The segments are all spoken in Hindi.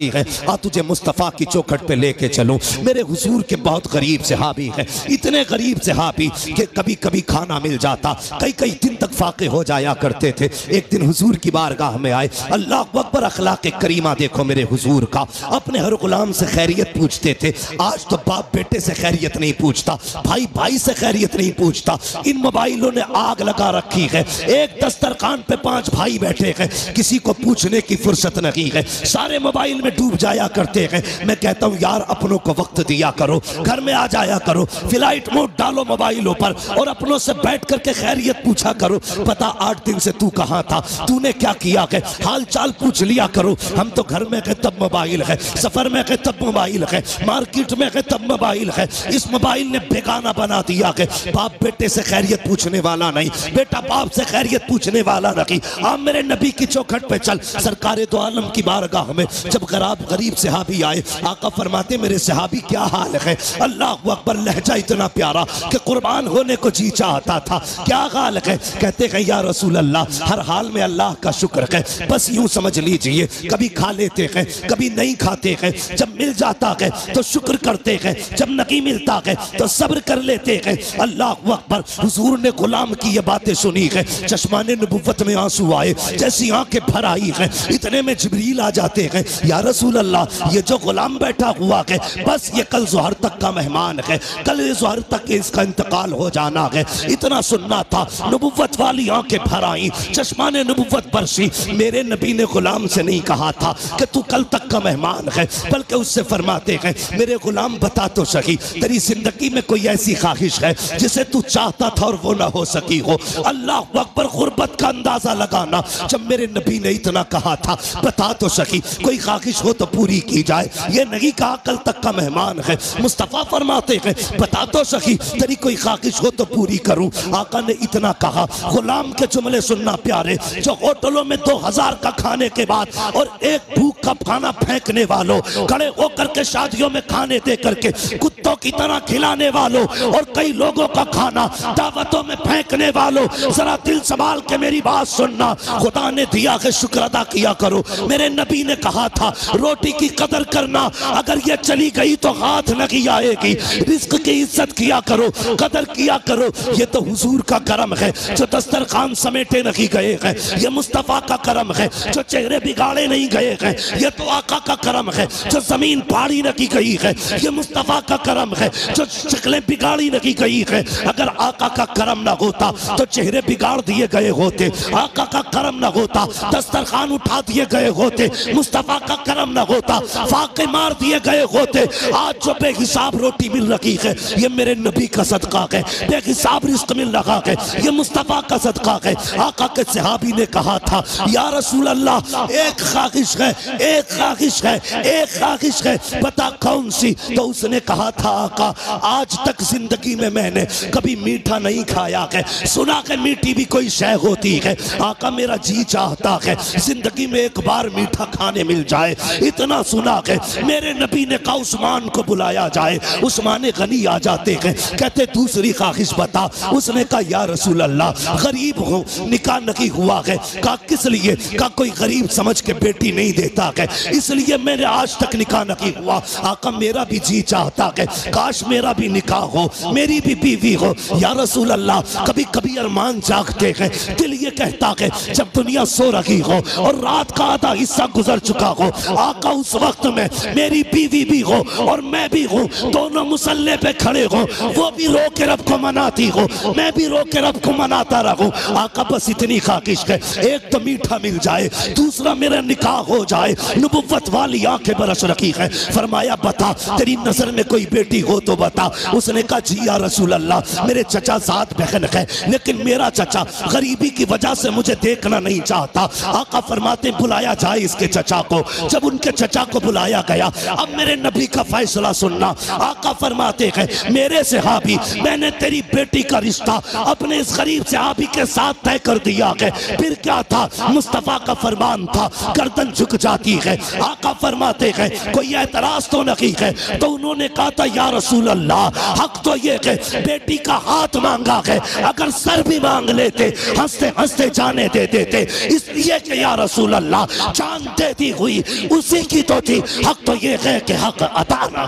है, आ तुझे मुस्तफ़ा की चौखट पे लेके चलूं। मेरे हुजूर के बहुत गरीब सहाबी हैं, इतने गरीब सहाबी कि कभी कभी खाना मिल जाता, कई कई दिन तक फाके हो जाया करते थे। एक दिन हुजूर की बारगाह में आए, अल्लाह अकबर, अखलाक करीमा देखो मेरे हुजूर का। अपने हर गुलाम से खैरियत पूछते थे। आज तो बाप बेटे से खैरियत नहीं पूछता, भाई भाई से खैरियत नहीं पूछता। इन मोबाइलों ने आग लगा रखी है। एक दस्तरखान पे 5 भाई बैठे हैं, किसी को पूछने की फुर्सत नहीं है, सारे मोबाइल में डूब जाया करते हैं। मैं कहता हूँ यार अपनों को वक्त दिया करो, घर में आ जाया करो, फ्लाइट मोड डालो मोबाइलों पर और अपनों से बैठ करके खैरियत पूछा करो। पता 8 दिन से तू कहाँ था, तूने क्या किया है, हाल चाल पूछ लिया करो। हम तो घर में गए तब मोबाइल है, सफर में गए तब मोबाइल है, मार्केट में गए तब मोबाइल है। इस मोबाइल ने बेगाना बना दिया है। बाप बेटे से खैरियत पूछने वाला नहीं, बेटा बाप से खैरियत पूछने वाला नहीं। आप मेरे नबी की चौखट पे चल, सरकारे दो आलम की बारगाह में जब गरीब सहाबी आए, आका फरमाते मेरे सहाबी क्या हाल है। अल्लाह अकबर, लहजा इतना प्यारा कि कुर्बान होने को जी चाहता था। क्या हाल है, कहते हैं या रसूल अल्लाह, हर हाल में अल्लाह का शुक्र है। बस यूं समझ लीजिए, कभी खा लेते हैं, कभी नहीं खाते हैं। जब मिल जाता है तो शुक्र करते हैं, जब नहीं मिलता है तो सब्र कर लेते हैं। अल्लाह अकबर, हुजूर ने गुलाम की ये बातें सुनी है, चश्माने नबुव्वत में आंसू आए, जैसी आंखें भर आई है। इतने में जिब्रील आ जाते हैं, या रसूल अल्लाह, ये जो गुलाम बैठा हुआ है बस ये कल ज़ोहर तक का मेहमान है, कल ज़ोहर तक इसका इंतकाल हो जाना है। इतना सुनना था, नबुव्वत वाली आंखें भर आई, चश्माने नबुव्वत बरसी। मेरे नबी ने गुलाम से नहीं कहा था कि तू कल तक का मेहमान है, बल्कि उससे फरमाते हैं मेरे गुलाम बता तो सही, तेरी जिंदगी में कोई ऐसी ख्वाहिश है जिसे तू चाहता था और वो ना हो सकी हो। अल्लाह अकबर, गुर्बत का अंदाजा लगाना। जब मेरे नबी ने इतना कहा था बता तो सही, कोई ख्वाहिश हो तो पूरी की जाए, ये नहीं कहा कल तक का मेहमान है। मुस्तफ़ा फरमाते हैं बता तो सही, तेरी कोई ख्वाहिश हो तो पूरी करूं। आका ने इतना कहा, गुलाम के जुमले सुनना प्यारे, जो होटलों में 2000 का खाने के बाद और एक भूख का खाना फेंकने वालों, खड़े होकर के शादियों में खाने दे करके कुत्तों की तरह खिलाने वालों और कई लोगों का खाना दावतों में फेंकने वालों, जरा दिल संभाल के मेरी बात सुनना। खुदा ने दिया है, शुक्र अदा किया करो। मेरे नबी ने कहा था रोटी की कदर करना, अगर ये चली गई तो हाथ नहीं आएगी। रिस्क की इज्जत किया करो, कदर किया करो। ये तो हुजूर का करम है जो दस्तरखान समेटे नहीं गए हैं, ये मुस्तफ़ा का करम है जो चेहरे बिगाड़े नहीं गए हैं, ये तो आका का करम है जो जमीन फाड़ी नहीं गई है, ये मुस्तफ़ा का करम है जो शक्लें बिगाड़ी नहीं गई है। अगर आका का करम ना होता तो चेहरे बिगाड़ दिए गए होते, आका का करम ना होता दस्तरखान उठा दिए गए होते, मुस्तफ़ा का करम ना होता फाके मार दिए गए होते। आज जो बेहिसाब रोटी मिल रही है ये मेरे नबी का सदका है, बेहिसाब रिस्क मिल रहा है ये मुस्तफ़ा का सदका है। आका के सहाबी ने कहा था या रसूल अल्लाह, एक ख्वाहिश है, एक ख्वाहिश है, एक ख्वाहिश है, बता कौन सी। तो उसने कहा था आका, आज तक जिंदगी में मैंने कभी मीठा नहीं खाया है, सुना है मीठी भी कोई शय होती है। आका मेरा जी चाहता है जिंदगी में एक बार मीठा खाने मिल जाए। इतना सुना है, मेरे नबी ने कहा उस्मान को बुलाया जाए। उस्मान गनी आ जाते हैं, कहते दूसरी ख्वाहिश बता। उसने कहा या रसूल अल्लाह, गरीब हूँ, निकाह नहीं हुआ है। कहा किस लिए? कहा कोई गरीब समझ के बेटी नहीं देता है, इसलिए मैंने आज तक निकाह नहीं हुआ। आका मेरा भी जी चाहता है काश मेरा भी निकाह हो, मेरी भी बीवी हो। या रसूल अल्लाह, कभी कभी अरमान जागते हैं, दिल ये कहता है जब दुनिया सो रही हो और रात का आधा हिस्सा गुजर चुका हो, आका उस वक्त में मेरी बीवी भी हो और मैं भी हूँ, दोनों मुसल्ले पे खड़े हो, वो भी रो के रब को मनाती हो, मैं भी रो के रब को मनाता रहूं। आका बस इतनी ख्वाहिश है, एक तो मीठा मिल जाए, दूसरा मेरा निकाह हो जाए। नबुव्वत वाली आंखें बरस रखी है। फरमाया बता तेरी नजर में कोई बेटी हो तो बता। उसने कहा जी या रसूल अल्लाह, मेरे चचा 7 बहन है, लेकिन मेरा चचा गरीबी की वजह से मुझे देखना नहीं चाहता। आका फरमाते बुलाया जाए इसके चचा को। जब उनके चचा को बुलाया गया, अब मेरे नबी का फैसला सुनना। आका फरमाते हैं मेरे सहाबी, मैंने तेरी बेटी का रिश्ता अपने इस गरीब सहाबी के साथ तय कर दिया है। फिर क्या था, मुस्तफ़ा का फरमान था, गर्दन झुक जाती की है। आका फरमाते हैं कोई एतराज तो नहीं है। तो उन्होंने कहा था या रसूल अल्लाह, हक तो ये है बेटी का हाथ मांगा है, अगर सर भी मांग लेते हंसते हंसते जाने दे देते, इसलिए कि या रसूल अल्लाह जान देती हुई उसी की तो थी। हक तो ये है कि हक अता ना।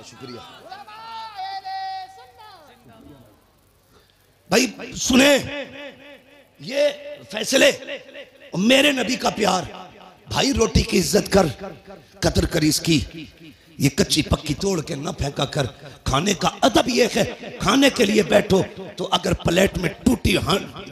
शुक्रिया भाई। सुने ये फैसले, मेरे नबी का प्यार। भाई रोटी की इज्जत कर, कदर कर इसकी। ये कच्ची पक्की तोड़ के ना फेंका कर। खाने का अदब ये है, खाने के लिए बैठो तो अगर प्लेट में टूटी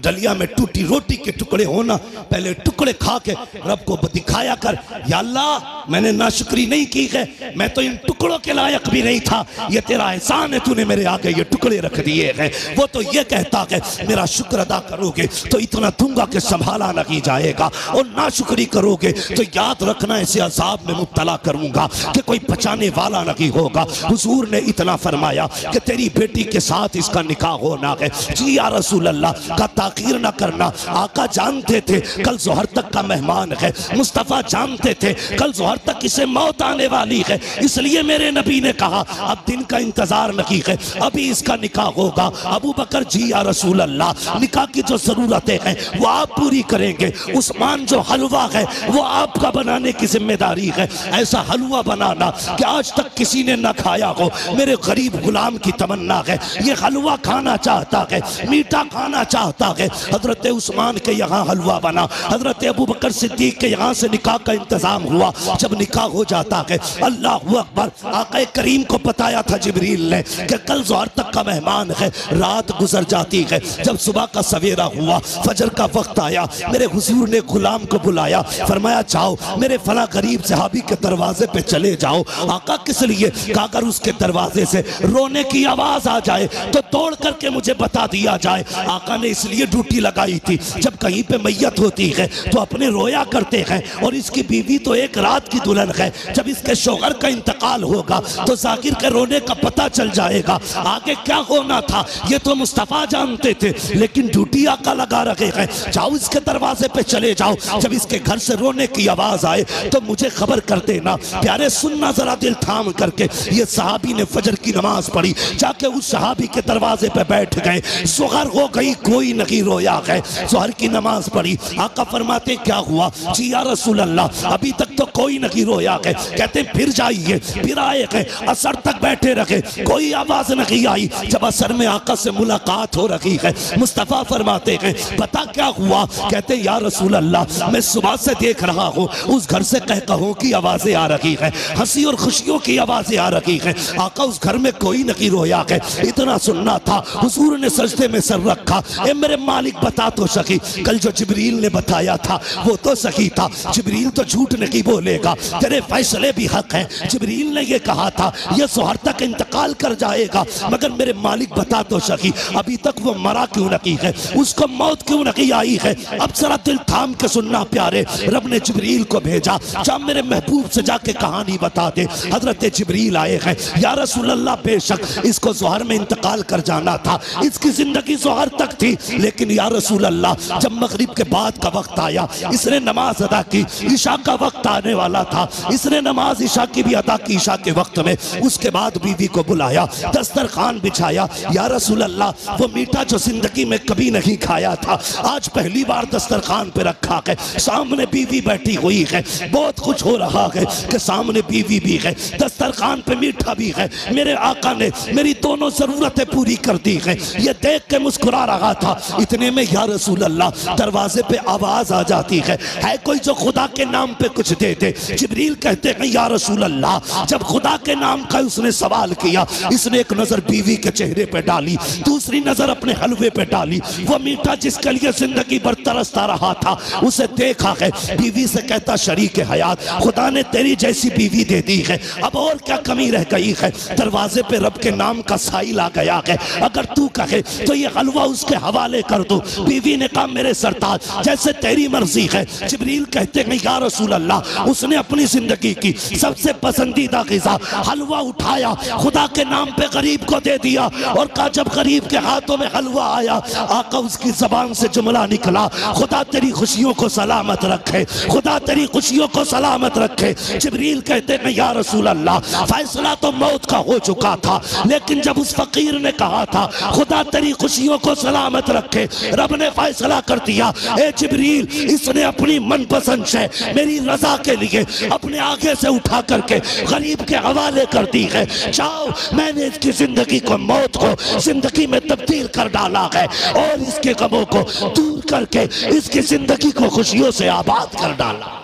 डलिया में टूटी रोटी के टुकड़े हो ना, पहले टुकड़े खा के रब को दिखाया कर, या अल्लाह मैंने नाशुक्री नहीं की है, मैं तो इन टुकड़ों के लायक भी नहीं था, ये तेरा एहसान है, तूने मेरे आगे ये टुकड़े रख दिए हैं। वो तो ये कहता है मेरा शुक्र अदा करोगे तो इतना दूंगा कि संभाला नहीं जाएगा, और नाशुक्री करोगे तो याद रखना ऐसे अजाब में मुब्तला करूंगा कि कोई बचाने वाला नहीं होगा। हुजूर ने इतना फरमाया कि तेरी बेटी के साथ इसका निकाह होना है। जी या रसूल अल्लाह का ताकीर ना करना। आका जानते थे कल जोहर तक का मेहमान है, मुस्तफ़ा जानते थे कल जोहर तक इसे मौत आने वाली है, इसलिए मेरे नबी ने कहा अब दिन का इंतजार नहीं है, अभी इसका निकाह होगा। अबू बकर जी या रसूल अल्लाह निकाह की जो जरूरतें हैं वो आप पूरी करेंगे। उस्मान जो हलवा है वो आपका बनाने की जिम्मेदारी है। ऐसा हलवा बनाना कि आज तक किसी ने ना खाया हो। मेरे गरीब गुलाम की तमन्ना है ये हलवा खाना चाहता है, मीठा खाना चाहता है। हजरत उस्मान के यहाँ हलवा बना, हजरत अबू बकर सिद्दीक के यहाँ से निकाह का इंतजाम हुआ। जब निकाह हो जाता है अल्लाह अकबर, आका करीम को बताया था जिब्रील ने कि कल जोहर तक का मेहमान है। रात गुजर जाती है, जब सुबह का सवेरा हुआ, फजर का वक्त आया, मेरे हुजूर ने गुलाम को बुलाया, फरमाया जाओ मेरे फला गरीब सहाबी के दरवाजे पे चले जाओ। आका किस लिए? अगर उसके दरवाजे से रोने की आवाज आ जाए तो तोड़ करके मुझे बता दिया जाए। आका ने इसलिए ड्यूटी लगाई थी, जब कहीं पे मैयत होती है तो अपने रोया करते हैं, और इसकी बीवी तो एक रात की दुल्हन है। जब इसके शौहर का इंतकाल होगा तो जाकिर के रोने का पता चल जाएगा। आगे क्या होना था ये तो मुस्तफा जानते थे, लेकिन ड्यूटी आका लगा रखे हैं। जाओ इसके दरवाजे पे चले जाओ, जब इसके घर से रोने की आवाज आए तो मुझे खबर कर देना। प्यारे सुनना जरा दिल थाम करके, ये सहाबी ने फजर की नमाज पढ़ी, जाके उस सहाबी के दरवाजे पे बैठ गए। सुहर हो गई, कोई नहीं रोया है। सुहर की नमाज पढ़ी, आका फरमाते क्या हुआ? जी या रसूल अल्लाह अभी तक तो कोई नहीं रोया है। कहते फिर जाइए, फिर आए हैं, असर तक बैठे रखे, कोई आवाज नहीं आई। जब असर में आका से मुलाकात हो रही है, मुस्तफा फरमाते हैं पता क्या हुआ? कहते या रसूल अल्लाह मैं सुबह से देख रहा हूँ उस घर से कह कहो की आवाजें आ रही है, हंसी और खुशियों की आवाजें आ रही है। आका उस घर में कोई नहीं रोया है। इतना सुनना था, हुजूर ने सजदे में सर रखा। ए मेरे मालिक बता तो सकी, कल जो जिब्रील ने बताया था वो तो सही था, जिब्रील तो झूठ नहीं बोलेगा, तेरे फैसले भी हक हैं। जिब्रील ने ये कहा था ये सोहर तक इंतकाल कर जाएगा, मगर मेरे मालिक बता तो सकी अभी तक वो मरा क्यों नहीं है, उसको मौत क्यों नहीं आई है। अब जरा दिल थाम के सुनना प्यारे, रब ने जिब्रील को भेजा, जा मेरे महबूब से जाके कहानी बता दे। हजरत जिब्रील आए हैं, या रसूल अल्लाह बेशक इसको जोहर में इंतकाल कर जाना था, इसकी जिंदगी जोहर तक थी, लेकिन या रसूल अल्लाह जब मगरिब के बाद का वक्त आया इसने नमाज अदा की, ईशा का वक्त आने वाला था, इसने नमाज ईशा की भी अदा की ईशा के वक्त में। उसके बाद बीवी को बुलाया, दस्तरखान बिछाया, या रसूल अल्लाह वो मीठा जो जिंदगी में कभी नहीं खाया था आज पहली बार दस्तरखान पे रखा है, सामने बीवी बैठी हुई है, बहुत कुछ हो रहा है कि सामने बीवी भी है, दस्तरखान पे मीठा भी है। मेरे आका ने मेरी दोनों जरूरतें पूरी कर दी है, ये देख के मुस्कुरा रहा था। इतने में या रसूल अल्लाह दरवाजे पे आवाज आ जाती है कोई जो खुदा के नाम पे कुछ दे दे। जिब्रील कहते हैं या रसूल अल्लाह जब खुदा के नाम का उसने सवाल किया, इसने एक नजर बीवी के चेहरे पे डाली, दूसरी नजर अपने हलवे पे डाली, वो मीठा जिसके लिए जिंदगी भर तरसता रहा था उसे देखा है। बीवी से कहता शरीक हयात खुदा ने तेरी जैसी बीवी दे दी है, अब और क्या कमी रह गई है। दरवाजे पे रब के नाम का साइल आ गया है, अगर तू कहे तो ये हलवा उसके हवाले कर दूं। बीवी ने कहा मेरे सरताज जैसे तेरी मर्जी है। जिब्रील कहते हैं या रसूल अल्लाह, उसने अपनी जिंदगी की सबसे पसंदीदा ग़िज़ा हलवा उठाया, खुदा के नाम पे गरीब को दे दिया और कहा जब गरीब के हाथों में हलवा आया, आका उसकी जबान से जुमला निकला, खुदा तेरी खुशियों को सलामत रखे, खुदा तेरी खुशियों को सलामत रखे। जिब्रील कहते हैं या रसूल अल्लाह, फैसला तो मौत का हो चुका था, लेकिन जब उस फकीर ने कहा था खुदा तेरी खुशियों को सलामत रखे, रब ने फैसला कर दिया, ए जिब्रील इसने अपनी मनपसंद से मेरी रजा के लिए अपने आगे से उठा करके गरीब के हवाले कर दी है। जाओ, मैंने इसकी जिंदगी को, मौत को जिंदगी में तब्दील कर डाला है और इसके गमों को दूर करके इसकी जिंदगी को खुशियों से आबाद कर डाला।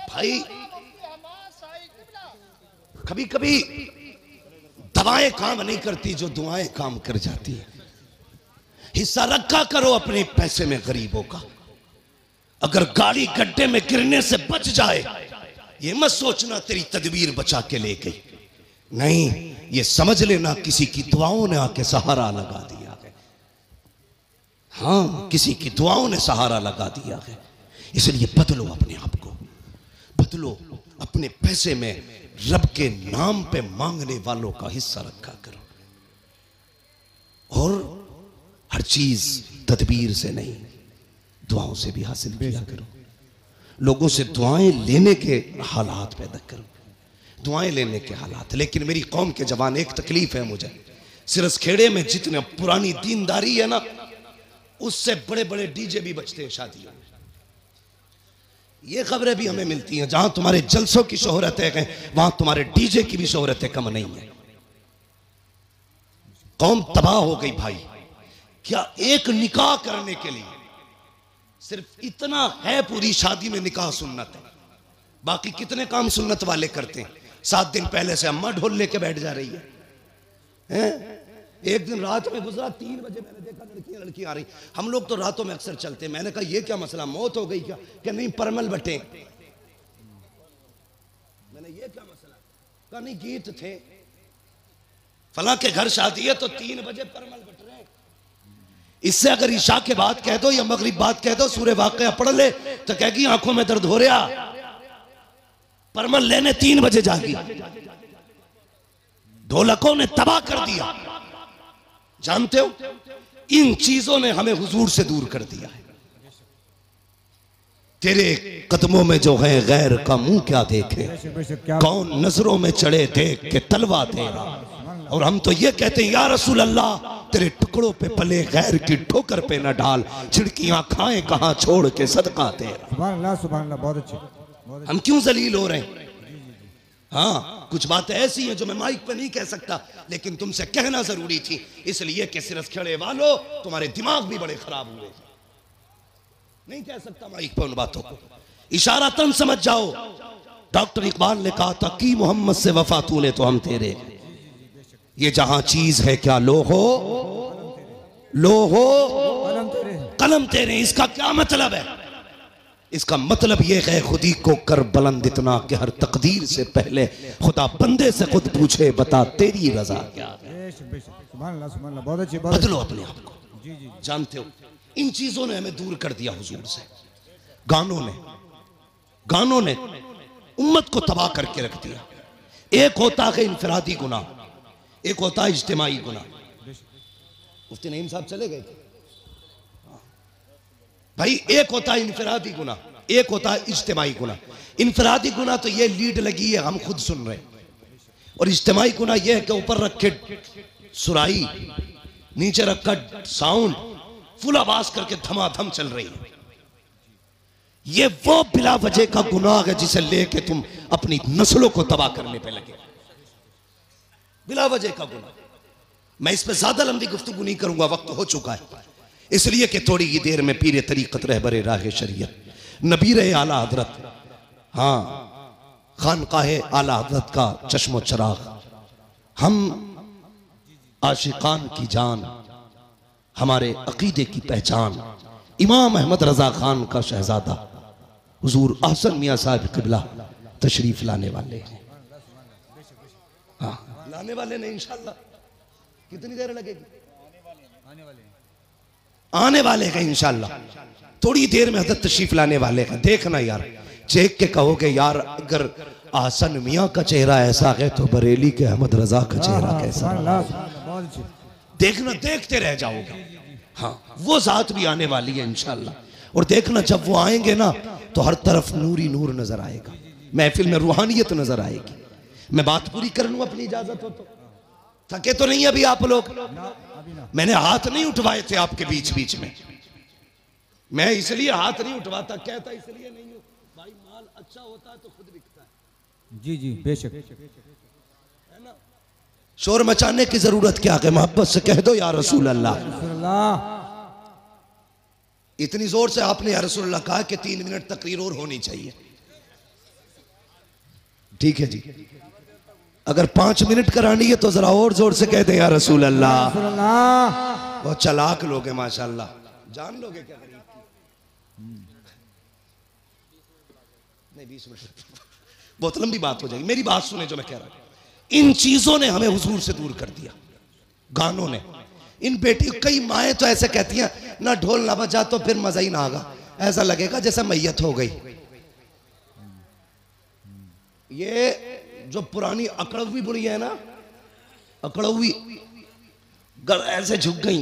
भाई कभी कभी दवाएं काम नहीं करती जो दुआएं काम कर जाती है। हिस्सा रखा करो अपने पैसे में गरीबों का। अगर गाड़ी गड्ढे में गिरने से बच जाए, ये मत सोचना तेरी तदबीर बचा के ले गई, नहीं, ये समझ लेना किसी की दुआओं ने आके सहारा लगा दिया है। हाँ, किसी की दुआओं ने सहारा लगा दिया है। इसलिए बदलो अपने आप को, बदलो। अपने पैसे में रब के नाम पे मांगने वालों का हिस्सा रखा करो और हर चीज तदबीर से नहीं, दुआओं से भी हासिल किया करो। लोगों से दुआएं लेने के हालात पैदा करो, दुआएं लेने के हालात। लेकिन मेरी कौम के जवान, एक तकलीफ है मुझे, सिरस खेड़े में जितने पुरानी दीनदारी है ना, उससे बड़े बड़े डीजे भी बजते हैं शादियों में। ये खबरें भी हमें मिलती हैं, जहां तुम्हारे जलसों की शोहरतें हैं वहां तुम्हारे डीजे की भी शोहरतें कम नहीं है। कौम तबाह हो गई भाई। क्या एक निकाह करने के लिए सिर्फ इतना है, पूरी शादी में निकाह सुन्नत है, बाकी कितने काम सुन्नत वाले करते हैं। 7 दिन पहले से अम्मा ढोल लेके बैठ जा रही है। एक दिन रात में गुजरा, 3 बजे मैंने देखा लड़कियां आ रही। हम लोग तो रातों में अक्सर चलते हैं। मैंने कहा ये क्या मसला, मौत हो गई क्या? कि नहीं, परमल बटे। मैंने ये क्या मसला? कहा नहीं, गीत थे, फला के घर शादी है तो 3 बजे परमल बट रहे। इससे अगर ईशा के बाद कह दो या मगरिब बाद कह दो सूरह वाक़िया पढ़ ले तो कहेगी आंखों में दर्द हो रहा, परमल लेने 3 बजे जागी। ढोलकों ने तबाह कर दिया। जानते हो, इन चीजों ने हमें हुजूर से दूर कर दिया है। तेरे कदमों में जो है गैर का मुंह क्या देखे, कौन नजरों में चढ़े देख के तलवा तेरा। और हम तो ये कहते हैं या रसूल अल्लाह, तेरे टुकड़ों पे पले गैर की ठोकर पे न डाल, छिड़कियां खाएं कहां छोड़ के सदका तेरा। सुभान अल्लाह, सुभान अल्लाह, बहुत अच्छे। हम क्यों जलील हो रहे हैं? हाँ, कुछ बातें ऐसी हैं जो मैं माइक पे नहीं कह सकता, लेकिन तुमसे कहना जरूरी थी, इसलिए कि सिरस खेड़े वालों तुम्हारे दिमाग भी बड़े खराब हुए। नहीं कह सकता माइक पर उन बातों को, इशारातन समझ जाओ। डॉक्टर इकबाल ने कहा था कि मोहम्मद से वफा तूने तो हम तेरे। ये जहां चीज है क्या लो हो कलम तेरे। इसका क्या मतलब है? इसका मतलब यह है खुदी को कर बुलंद इतना कि हर तकदीर से पहले खुदा बंदे से खुद पूछे बता तेरी रजा क्या है। बदलो अपने आप को। जानते हो, इन चीजों ने हमें दूर कर दिया हुजूर से। गानों ने उम्मत को तबाह करके रख दिया। एक होता है इनफरादी गुनाह, एक होता है इज्तिमाई गुनाह। मुफ्ती नईम साहब चले गए भाई। एक होता है इनफरादी गुनाह, एक होता है इज्तिमाई गुनाह। इनफरादी गुनाह तो ये लीड लगी है, हम खुद सुन रहे हैं, और इज्तिमाई गुनाह ये है कि ऊपर रखे सुराई, नीचे रखा साउंड, फुल आवाज करके धमाधम चल रही है। ये वो बिला वजह का गुनाह है जिसे लेके तुम अपनी नस्लों को तबाह करने पे लगे। बिला वजह का गुनाह। मैं इस पे ज्यादा लंबी गुफ्तगू नहीं करूंगा, वक्त हो चुका है, इसलिए कि थोड़ी ही देर में पीर तरीक़त रहबर राह शरीयत नबीर आला हजरत, हाँ, खानकाहे आला हजरत का चश्मो चराग, हम आशिकान की जान, हमारे अकीदे की पहचान, इमाम अहमद रजा खान का शहजादा हुजूर अहसन मियाँ साहब क़िबला तशरीफ लाने वाले हैं। हाँ, लाने वाले नहीं इंशाल्लाह। कितनी देर लगेगी? आने वाले हैं इंशाल्लाह। थोड़ी देर में हजरत तशरीफ लाने वाले हैं। देखना यार, चेक के कहोगे यार अगर आसन मियाँ का चेहरा ऐसा है तो बरेली के अहमद रजा का चेहरा कैसा है? देखना, देखते रह जाओगे। हाँ, वो जात भी आने वाली है इंशाल्लाह। और देखना जब वो आएंगे ना तो हर तरफ नूर ही नूर नजर आएगा, महफिल में रूहानियत नजर आएगी। मैं बात पूरी कर लूं अपनी इजाजत हो तो? थके तो नहीं अभी आप लोग? मैंने हाथ नहीं उठवाए थे आपके बीच बीच में। मैं इसलिए हाथ नहीं उठवाता, कहता इसलिए नहीं हूं भाई, माल अच्छा होता है तो खुद बिकता है। जी जी बेशक। है ना? शोर मचाने की जरूरत क्या है? मोहब्बत से कह दो या रसूल अल्लाह। इतनी जोर से आपने या रसूल अल्लाह कहा कि 3 मिनट तकरीर और होनी चाहिए। ठीक है जी, अगर 5 मिनट करानी है तो जरा और जोर से कह दे या रसूल अल्लाह। बहुत चालाक लोग हैं माशाल्लाह। जान लोगे क्या करीब की? नहीं 20 मिनट बहुत लंबी बात हो जाएगी। मेरी बात सुने जो मैं कह रहा हूं। इन चीजों ने हमें हुजूर से दूर कर दिया, गानों ने। इन बेटी कई माएँ तो ऐसे कहती हैं ना ढोल ना बजा तो फिर मजा ही ना आगा, ऐसा लगेगा जैसे मैयत हो गई। ये जो पुरानी अकड़वी बुढ़ी है ना, अकड़वी ऐसे झुक गई,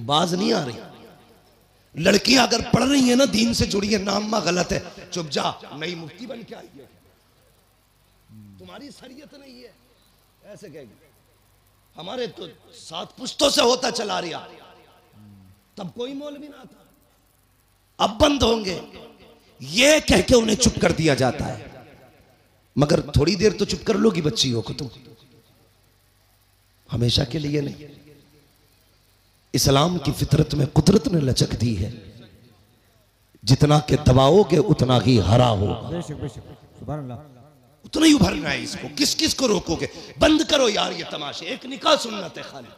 बाज नहीं आ रही। लड़कियां अगर पढ़ रही है ना दीन से जुड़ी है, नामा गलत है, चुप जा, नई मुफ्ती बन के आई है, तुम्हारी शरीयत नहीं है, ऐसे कहेगी। हमारे तो 7 पुश्तों से होता चला रहा, तब कोई मौलवी ना था, अब बंद होंगे, ये कह के उन्हें चुप कर दिया जाता है। मगर थोड़ी देर तो चुप कर लोगी बच्चियों को तुम, हमेशा के लिए नहीं। इस्लाम की फितरत में कुदरत ने लचक दी है, जितना के दबाओगे उतना ही हरा होगा, उतना ही उभरना है इसको। किस किस को रोकोगे? बंद करो यार ये तमाशे। एक निकाह सुन्नत है खाली,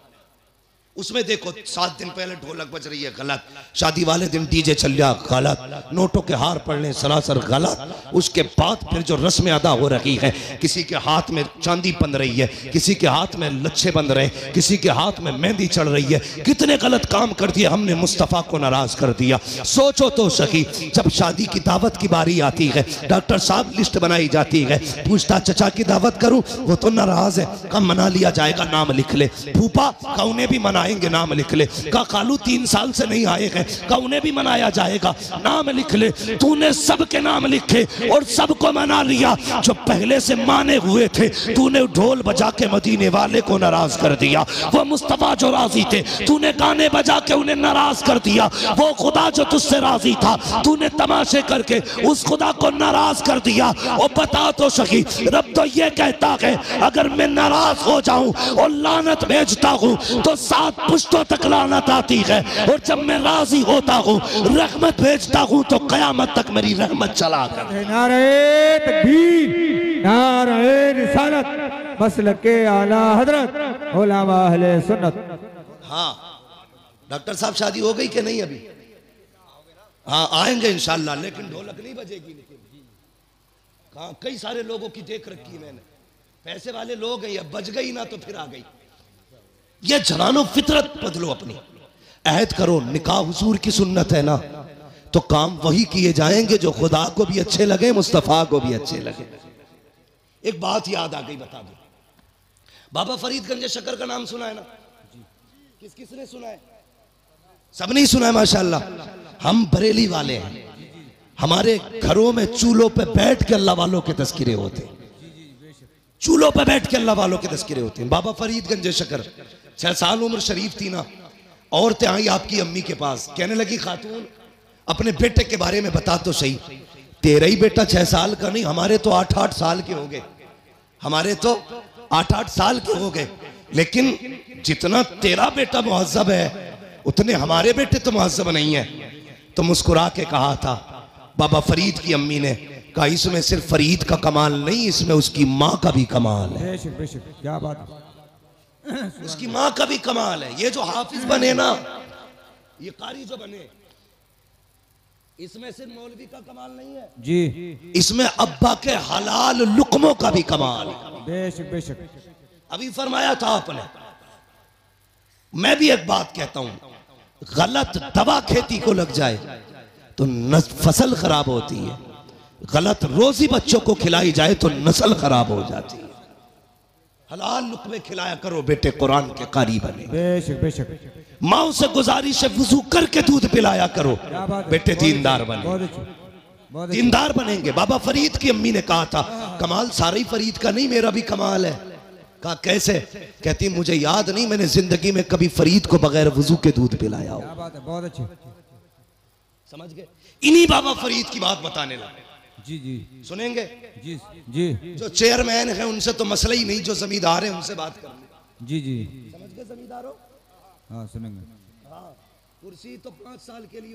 उसमें देखो 7 दिन पहले ढोलक बज रही है, गलत। शादी वाले दिन डीजे चल रहा, गलत। नोटों के हार पड़ने सरासर गलत। उसके बाद फिर जो रस्म अदा हो रही है, किसी के हाथ में चांदी बंध रही है, किसी के हाथ में लच्छे बंध रहे, किसी के हाथ में मेहंदी चढ़ रही है। कितने गलत काम कर दिए हमने, मुस्तफ़ा को नाराज कर दिया। सोचो तो सही, जब शादी की दावत की बारी आती है, डॉक्टर साहब लिस्ट बनाई जाती है, पूछता चचा की दावत करूं, वो तो नाराज है, कब मना लिया जाएगा, नाम लिख ले। फूफा का उन्हें भी आएंगे, नाम लिख ले। का खालू 3 साल से नहीं आए हैं, का उन्हें भी मनाया जाएगा, नाम लिख ले। तूने सबके नाम लिखे और सबको मना लिया। जो पहले से माने हुए थे, तूने ढोल बजा के मदीने वाले को नाराज कर दिया। वो मुस्तफा जो राजी थे, तूने गाने बजा के उन्हें नाराज कर दिया। वो खुदा जो तुझसे राजी था, तूने तमाशे करके उस खुदा को नाराज कर दिया। और बता तो सही, रब तो ये कहता है अगर मैं नाराज हो जाऊं और लानत भेजता हूं तो 7 पुश्तों तक लानत आती है, और जब मैं राजी होता हूँ रहमत भेजता हूँ तो कयामत तक मेरी रहमत चला कर। नारे तकबीर, नारे रिसालत, मसलक के आला हजरत उलमा अहले सुन्नत। हाँ डॉक्टर साहब, शादी हो गई कि नहीं अभी? हाँ आएंगे इंशाल्लाह, लेकिन ढोलक नहीं बजेगी। हाँ, कई सारे लोगों की देख रखी मैंने, पैसे वाले लोग हैं, बज गई ना तो फिर आ गई। ये जवानों फितरत बदलो अपनी, अहद करो। निकाह हुजूर की सुन्नत है ना, तो काम वही किए जाएंगे जो खुदा को भी अच्छे लगे, मुस्तफा को भी अच्छे लगे। एक बात याद आ गई, बता दो, बाबा फरीद गंज शकर का नाम सुना है ना? किस किसने सुना है? सब नहीं सुना है माशाल्लाह। हम बरेली वाले हैं, हमारे घरों में चूल्हों पे बैठ के अल्लाह वालों के तस्किरे होते हैं, चूल्हों पे बैठ के अल्लाह वालों के तस्किरे होते हैं। बाबा फरीद गंज शकर 6 साल उम्र शरीफ थी ना, औरतें आई आपकी अम्मी के पास, कहने लगी खातून अपने बेटे के बारे में बता तो सही। तेरा ही बेटा 6 साल का नहीं, हमारे तो 8-8 साल के हो गए, हमारे तो 8-8 साल के हो गए। लेकिन जितना तेरा बेटा मुहज्जब है उतने हमारे बेटे तो मुहज्जब नहीं है। तो मुस्कुरा के कहा था बाबा फरीद की अम्मी ने, कहा इसमें सिर्फ फरीद का कमाल नहीं, इसमें उसकी माँ का भी कमाल है। बेशक बेशक, क्या बात, उसकी माँ का भी कमाल है। ये जो हाफिज बने ना, ये कारी जो बने, इसमें सिर्फ मौलवी का कमाल नहीं है जी, इसमें अब्बा के हलाल लुकमों का भी कमाल है। बेशक बेशक। अभी फरमाया था आपने, मैं भी एक बात कहता हूं, गलत दवा खेती को लग जाए तो फसल खराब होती है, गलत रोजी बच्चों को खिलाई जाए तो नस्ल खराब हो जाती है। हलाल लुकमे खिलाया करो बेटे, कुरान के कारी बने। बेशक बेशक। माओ से गुजारिश है वुजू करके दूध पिलाया करो बेटे, दीनदार बने। बहुत अच्छे, बहुत अच्छे। दीनदार बनेंगे। बाबा फरीद की अम्मी ने कहा था कमाल सारा ही फरीद का नहीं, मेरा भी कमाल है। कहा कैसे? कहती मुझे याद नहीं मैंने जिंदगी में कभी फरीद को बगैर वुजू के दूध पिलाया हो। क्या बात है, बहुत अच्छे। समझ गए? इन्हीं बाबा फरीद की बात बताने लगे। जी जी सुनेंगे? जी जी जो चेयरमैन है उनसे तो मसला ही नहीं, जो जमींदार है उनसे बात कर ले। जी जी। समझ गए जमींदारों? हाँ सुनेंगे। हाँ, कुर्सी तो 5 साल के लिए